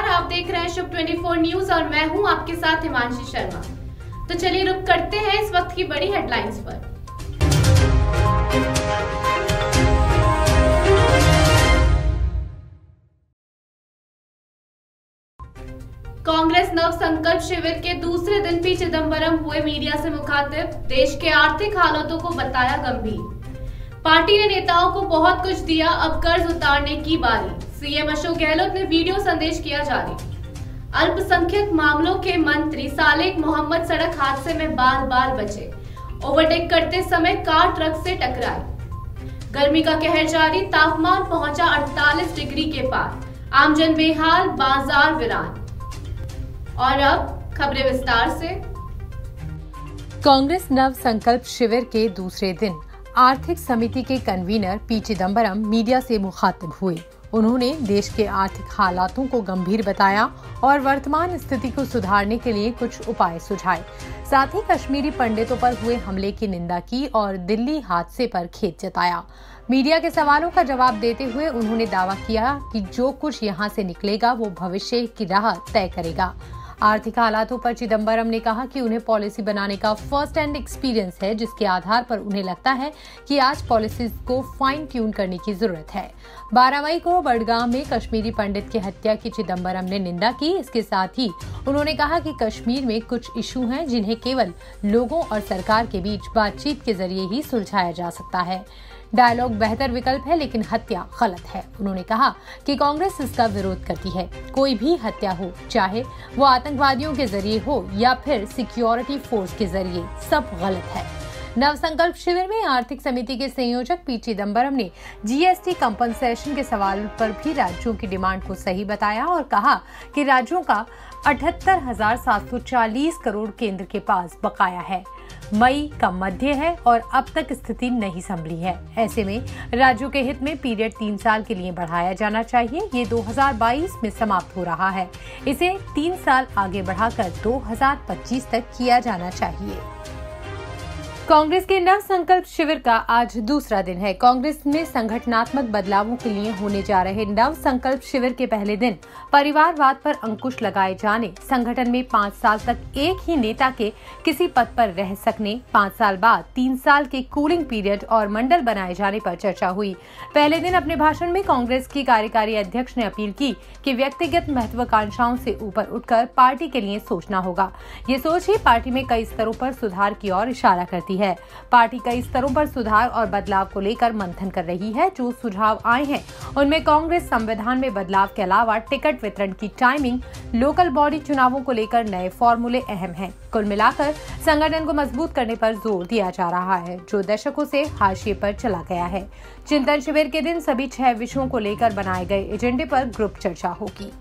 आप देख रहे हैं शुभ 24 न्यूज और मैं हूं आपके साथ हिमांशी शर्मा। तो चलिए रुक करते हैं इस वक्त की बड़ी हेडलाइंस पर। कांग्रेस नव संकल्प शिविर के दूसरे दिन पी चिदंबरम हुए मीडिया से मुखातिब। देश के आर्थिक हालातों को बताया गंभीर। पार्टी ने नेताओं को बहुत कुछ दिया, अब कर्ज उतारने की बारी। सीएम अशोक गहलोत ने वीडियो संदेश किया जारी। अल्पसंख्यक मामलों के मंत्री सालेक मोहम्मद सड़क हादसे में बाल बाल बचे। ओवरटेक करते समय कार ट्रक से टकराई। गर्मी का कहर जारी, तापमान पहुंचा 48 डिग्री के पार। आमजन बेहाल, बाजार वीरान। और अब खबरें विस्तार से। कांग्रेस नव संकल्प शिविर के दूसरे दिन आर्थिक समिति के कन्वीनर पी चिदंबरम मीडिया से मुखातिब हुए। उन्होंने देश के आर्थिक हालातों को गंभीर बताया और वर्तमान स्थिति को सुधारने के लिए कुछ उपाय सुझाए। साथ ही कश्मीरी पंडितों पर हुए हमले की निंदा की और दिल्ली हादसे पर खेद जताया। मीडिया के सवालों का जवाब देते हुए उन्होंने दावा किया कि जो कुछ यहां से निकलेगा वो भविष्य की राह तय करेगा। आर्थिक हालातों पर चिदंबरम ने कहा कि उन्हें पॉलिसी बनाने का फर्स्ट हैंड एक्सपीरियंस है, जिसके आधार पर उन्हें लगता है कि आज पॉलिसीज को फाइन ट्यून करने की जरूरत है। 12 मई को बड़गाम में कश्मीरी पंडित की हत्या की चिदंबरम ने निंदा की। इसके साथ ही उन्होंने कहा कि कश्मीर में कुछ इशू हैं जिन्हें केवल लोगों और सरकार के बीच बातचीत के जरिए ही सुलझाया जा सकता है। डायलॉग बेहतर विकल्प है, लेकिन हत्या गलत है। उन्होंने कहा कि कांग्रेस इसका विरोध करती है। कोई भी हत्या हो, चाहे वो आतंकवादियों के जरिए हो या फिर सिक्योरिटी फोर्स के जरिए, सब गलत है। नव संकल्प शिविर में आर्थिक समिति के संयोजक पी चिदंबरम ने जीएसटी कंपनसेशन के सवाल पर भी राज्यों की डिमांड को सही बताया और कहा कि राज्यों का 78,740 करोड़ केंद्र के पास बकाया है। मई का मध्य है और अब तक स्थिति नहीं संभली है। ऐसे में राज्यों के हित में पीरियड 3 साल के लिए बढ़ाया जाना चाहिए। ये 2022 में समाप्त हो रहा है। इसे 3 साल आगे बढ़ाकर 2025 तक किया जाना चाहिए। कांग्रेस के नव संकल्प शिविर का आज दूसरा दिन है। कांग्रेस में संगठनात्मक बदलावों के लिए होने जा रहे नव संकल्प शिविर के पहले दिन परिवारवाद पर अंकुश लगाए जाने, संगठन में 5 साल तक एक ही नेता के किसी पद पर रह सकने, 5 साल बाद 3 साल के कूलिंग पीरियड और मंडल बनाए जाने पर चर्चा हुई। पहले दिन अपने भाषण में कांग्रेस की कार्यकारी अध्यक्ष ने अपील की कि व्यक्तिगत महत्वाकांक्षाओं से ऊपर उठकर पार्टी के लिए सोचना होगा। ये सोच ही पार्टी में कई स्तरों पर सुधार की ओर इशारा करती है। पार्टी कई स्तरों पर सुधार और बदलाव को लेकर मंथन कर रही है। जो सुझाव आए हैं उनमें कांग्रेस संविधान में बदलाव के अलावा टिकट वितरण की टाइमिंग, लोकल बॉडी चुनावों को लेकर नए फॉर्मूले अहम हैं। कुल मिलाकर संगठन को मजबूत करने पर जोर दिया जा रहा है, जो दशकों से हाशिए पर चला गया है। चिंतन शिविर के दिन सभी 6 विषयों को लेकर बनाए गए एजेंडे पर ग्रुप चर्चा होगी।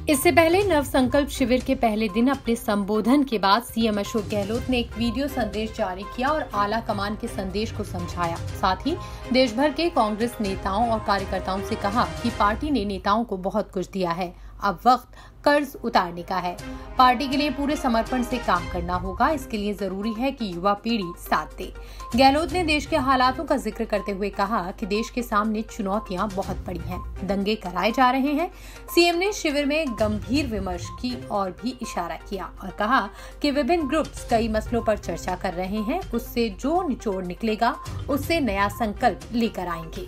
इससे पहले नव संकल्प शिविर के पहले दिन अपने संबोधन के बाद सीएम अशोक गहलोत ने एक वीडियो संदेश जारी किया और आला कमान के संदेश को समझाया। साथ ही देश भर के कांग्रेस नेताओं और कार्यकर्ताओं से कहा कि पार्टी ने नेताओं को बहुत कुछ दिया है, अब वक्त कर्ज उतारने का है। पार्टी के लिए पूरे समर्पण से काम करना होगा। इसके लिए जरूरी है कि युवा पीढ़ी साथ दे। गहलोत ने देश के हालातों का जिक्र करते हुए कहा कि देश के सामने चुनौतियां बहुत बड़ी हैं, दंगे कराए जा रहे हैं। सीएम ने शिविर में गंभीर विमर्श की और भी इशारा किया और कहा कि विभिन्न ग्रुप्स कई मसलों पर चर्चा कर रहे हैं, उससे जो निचोड़ निकलेगा उससे नया संकल्प लेकर आएंगे।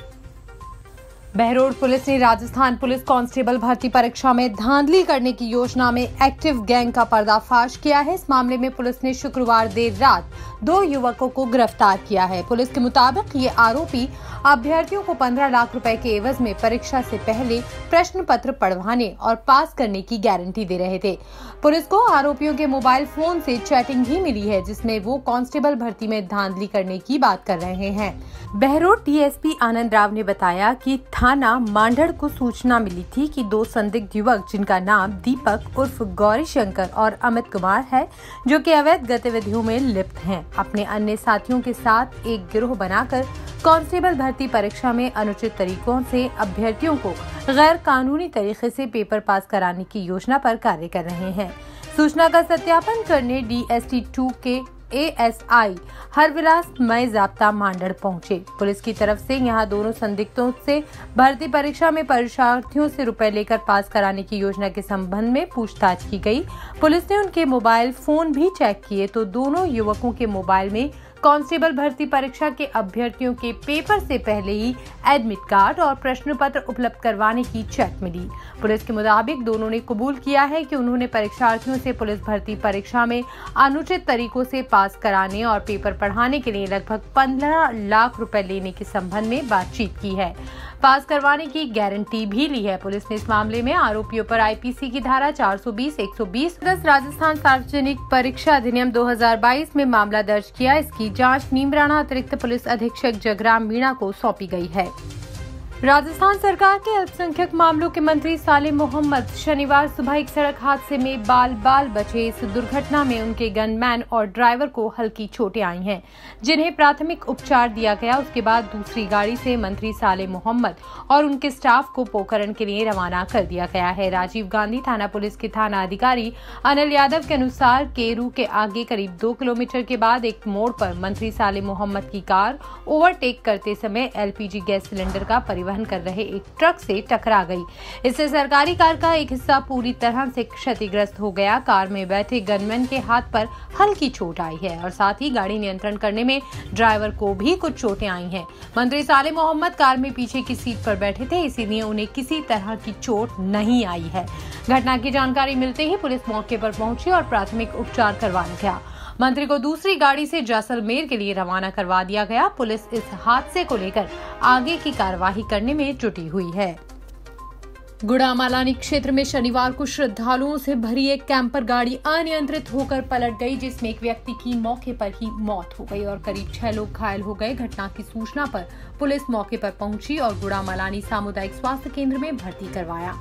बहरोड पुलिस ने राजस्थान पुलिस कांस्टेबल भर्ती परीक्षा में धांधली करने की योजना में एक्टिव गैंग का पर्दाफाश किया है। इस मामले में पुलिस ने शुक्रवार देर रात 2 युवकों को गिरफ्तार किया है। पुलिस के मुताबिक ये आरोपी अभ्यर्थियों को 15 लाख रुपए के एवज में परीक्षा से पहले प्रश्न पत्र पढ़वाने और पास करने की गारंटी दे रहे थे। पुलिस को आरोपियों के मोबाइल फोन से चैटिंग भी मिली है, जिसमें वो कांस्टेबल भर्ती में धांधली करने की बात कर रहे हैं। बहरोड डीएसपी आनंद राव ने बताया कि थाना मांडड़ को सूचना मिली थी कि 2 संदिग्ध युवक जिनका नाम दीपक उर्फ गौरी शंकर और अमित कुमार है, जो कि अवैध गतिविधियों में लिप्त हैं, अपने अन्य साथियों के साथ एक गिरोह बनाकर कांस्टेबल भर्ती परीक्षा में अनुचित तरीकों से अभ्यर्थियों को गैर कानूनी तरीके से पेपर पास कराने की योजना पर कार्य कर रहे हैं। सूचना का सत्यापन करने DST 2 के ASI हरविलास मय जाब्ता मांडड़ पहुंचे। पुलिस की तरफ से यहां दोनों संदिग्धों से भर्ती परीक्षा में परीक्षार्थियों से रुपए लेकर पास कराने की योजना के संबंध में पूछताछ की गई। पुलिस ने उनके मोबाइल फोन भी चेक किए तो दोनों युवकों के मोबाइल में कांस्टेबल भर्ती परीक्षा के अभ्यर्थियों के पेपर से पहले ही एडमिट कार्ड और प्रश्न पत्र उपलब्ध करवाने की चेक मिली। पुलिस के मुताबिक दोनों ने कबूल किया है कि उन्होंने परीक्षार्थियों से पुलिस भर्ती परीक्षा में अनुचित तरीकों से पास कराने और पेपर पढ़ाने के लिए लगभग 15 लाख रुपए लेने के संबंध में बातचीत की है। पास करवाने की गारंटी भी ली है। पुलिस ने इस मामले में आरोपियों पर IPC की धारा 420, 120 राजस्थान सार्वजनिक परीक्षा अधिनियम 2022 में मामला दर्ज किया। इसकी जांच नीमराणा अतिरिक्त पुलिस अधीक्षक जगराम मीणा को सौंपी गई है। राजस्थान सरकार के अल्पसंख्यक मामलों के मंत्री सालेह मोहम्मद शनिवार सुबह एक सड़क हादसे में बाल बचे। इस दुर्घटना में उनके गनमैन और ड्राइवर को हल्की चोटें आई हैं, जिन्हें प्राथमिक उपचार दिया गया। उसके बाद दूसरी गाड़ी से मंत्री सालेह मोहम्मद और उनके स्टाफ को पोखरण के लिए रवाना कर दिया गया है। राजीव गांधी थाना पुलिस के थाना अधिकारी अनिल यादव के अनुसार केरू के आगे करीब 2 किलोमीटर के बाद एक मोड़ पर मंत्री सालेह मोहम्मद की कार ओवरटेक करते समय LPG गैस सिलेंडर का परिवहन कर रहे एक ट्रक से टकरा गई। इससे सरकारी कार का एक हिस्सा पूरी तरह से क्षतिग्रस्त हो गया। कार में बैठे गनमैन के हाथ पर हल्की चोट आई है और साथ ही गाड़ी नियंत्रण करने में ड्राइवर को भी कुछ चोटें आई हैं। मंत्री सालेह मोहम्मद कार में पीछे की सीट पर बैठे थे, इसीलिए उन्हें किसी तरह की चोट नहीं आई है। घटना की जानकारी मिलते ही पुलिस मौके पर पहुंची और प्राथमिक उपचार करवाया गया। मंत्री को दूसरी गाड़ी से जैसलमेर के लिए रवाना करवा दिया गया। पुलिस इस हादसे को लेकर आगे की कार्यवाही करने में जुटी हुई है। गुड़ामालानी क्षेत्र में शनिवार को श्रद्धालुओं से भरी एक कैंपर गाड़ी अनियंत्रित होकर पलट गई, जिसमें एक व्यक्ति की मौके पर ही मौत हो गई और करीब 6 लोग घायल हो गए। घटना की सूचना पर पुलिस मौके पर पहुंची और गुड़ामालानी सामुदायिक स्वास्थ्य केंद्र में भर्ती करवाया।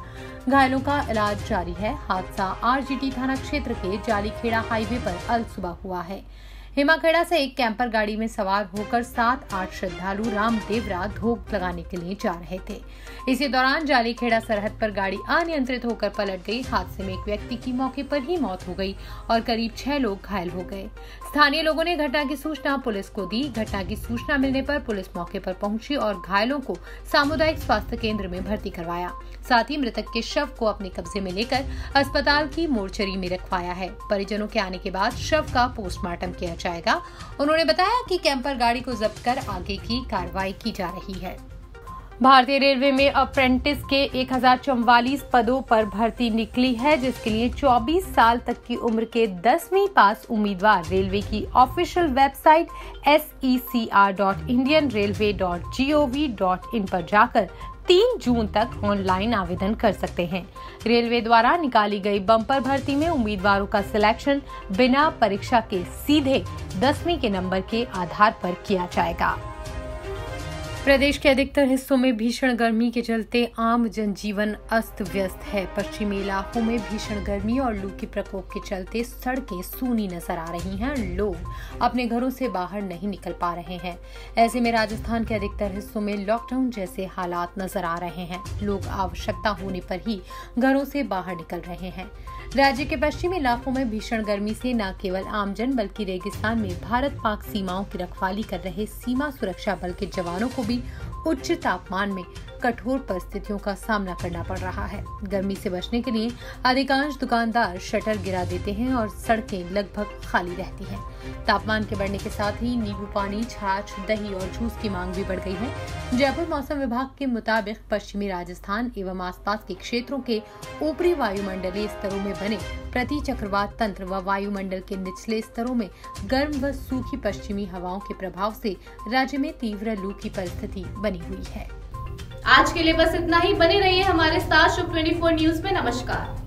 घायलों का इलाज जारी है। हादसा RGT थाना क्षेत्र के जालीखेड़ा हाईवे पर अल सुबह हुआ है। हिमाखेड़ा से एक कैंपर गाड़ी में सवार होकर 7-8 श्रद्धालु रामदेवरा धोख लगाने के लिए जा रहे थे। इसी दौरान जालीखेड़ा सरहद पर गाड़ी अनियंत्रित होकर पलट गई। हादसे में एक व्यक्ति की मौके पर ही मौत हो गई और करीब 6 लोग घायल हो गए। स्थानीय लोगों ने घटना की सूचना पुलिस को दी। घटना की सूचना मिलने पर पुलिस मौके पर पहुंची और घायलों को सामुदायिक स्वास्थ्य केंद्र में भर्ती करवाया। साथ ही मृतक के शव को अपने कब्जे में लेकर अस्पताल की मोर्चरी में रखवाया है। परिजनों के आने के बाद शव का पोस्टमार्टम किया जाएगा। उन्होंने बताया कि कैंपर गाड़ी को जब्त कर आगे की कार्रवाई की जा रही है। भारतीय रेलवे में अप्रेंटिस के 1044 पदों पर भर्ती निकली है, जिसके लिए 24 साल तक की उम्र के 10वीं पास उम्मीदवार रेलवे की ऑफिशियल वेबसाइट secr.indianrailway.gov.in पर जाकर 3 जून तक ऑनलाइन आवेदन कर सकते हैं। रेलवे द्वारा निकाली गई बम्पर भर्ती में उम्मीदवारों का सिलेक्शन बिना परीक्षा के सीधे 10वीं के नंबर के आधार पर किया जाएगा। प्रदेश के अधिकतर हिस्सों में भीषण गर्मी के चलते आम जनजीवन अस्त व्यस्त है। पश्चिमी इलाकों में भीषण गर्मी और लू के प्रकोप के चलते सड़कें सूनी नजर आ रही हैं। लोग अपने घरों से बाहर नहीं निकल पा रहे हैं। ऐसे में राजस्थान के अधिकतर हिस्सों में लॉकडाउन जैसे हालात नजर आ रहे हैं। लोग आवश्यकता होने पर ही घरों से बाहर निकल रहे हैं। राज्य के पश्चिमी इलाकों में भीषण गर्मी से न केवल आमजन बल्कि रेगिस्तान में भारत पाक सीमाओं की रखवाली कर रहे सीमा सुरक्षा बल के जवानों को भी उच्च तापमान में कठोर परिस्थितियों का सामना करना पड़ रहा है। गर्मी से बचने के लिए अधिकांश दुकानदार शटर गिरा देते हैं और सड़कें लगभग खाली रहती हैं। तापमान के बढ़ने के साथ ही नींबू पानी, छाछ, दही और जूस की मांग भी बढ़ गई है। जयपुर मौसम विभाग के मुताबिक पश्चिमी राजस्थान एवं आसपास के क्षेत्रों के ऊपरी वायुमंडलीय स्तरों में बने प्रति चक्रवात तंत्र व वायुमंडल के निचले स्तरों में गर्म व सूखी पश्चिमी हवाओं के प्रभाव से राज्य में तीव्र लू की परिस्थिति बनी हुई है। आज के लिए बस इतना ही। बने रहिए हमारे साथ शुभ 24 न्यूज में। नमस्कार।